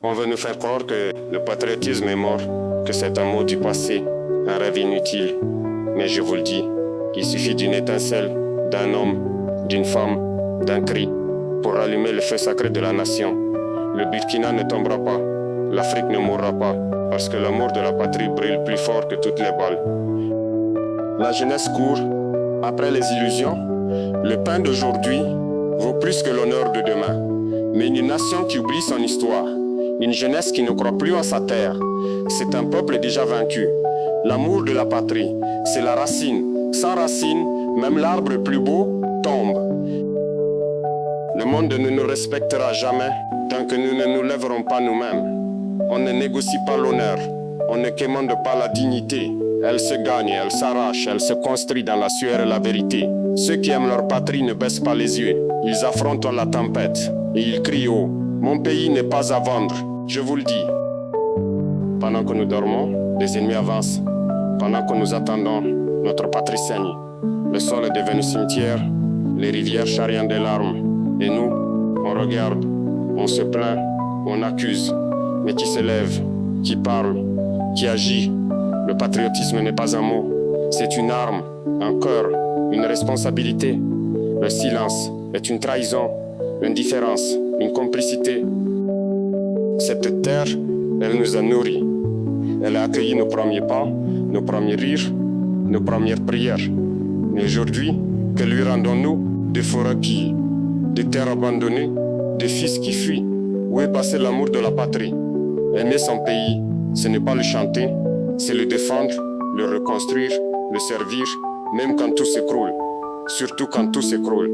On veut nous faire croire que le patriotisme est mort, que c'est un mot du passé, un rêve inutile. Mais je vous le dis, il suffit d'une étincelle, d'un homme, d'une femme, d'un cri, pour allumer le feu sacré de la nation. Le Burkina ne tombera pas, l'Afrique ne mourra pas, parce que l'amour de la patrie brûle plus fort que toutes les balles. La jeunesse court après les illusions. Le pain d'aujourd'hui vaut plus que l'honneur de demain. Mais une nation qui oublie son histoire, une jeunesse qui ne croit plus en sa terre, c'est un peuple déjà vaincu. L'amour de la patrie, c'est la racine. Sans racine, même l'arbre plus beau tombe. Le monde ne nous respectera jamais tant que nous ne nous lèverons pas nous-mêmes. On ne négocie pas l'honneur, on ne quémande pas la dignité. Elle se gagne, elle s'arrache, elle se construit dans la sueur et la vérité. Ceux qui aiment leur patrie ne baissent pas les yeux. Ils affrontent la tempête et ils crient haut. Mon pays n'est pas à vendre, je vous le dis. Pendant que nous dormons, les ennemis avancent. Pendant que nous attendons, notre patrie saigne. Le sol est devenu cimetière, les rivières charriant des larmes. Et nous, on regarde, on se plaint, on accuse. Mais qui se lève, qui parle, qui agit? Le patriotisme n'est pas un mot, c'est une arme, un cœur, une responsabilité. Le silence est une trahison, l'indifférence, une complicité. Cette terre, elle nous a nourris. Elle a accueilli nos premiers pas, nos premiers rires, nos premières prières. Mais aujourd'hui, que lui rendons-nous? Des forêts qui, des terres abandonnées, des fils qui fuient. Où est passé l'amour de la patrie? Aimer son pays, ce n'est pas le chanter, c'est le défendre, le reconstruire, le servir, même quand tout s'écroule. Surtout quand tout s'écroule.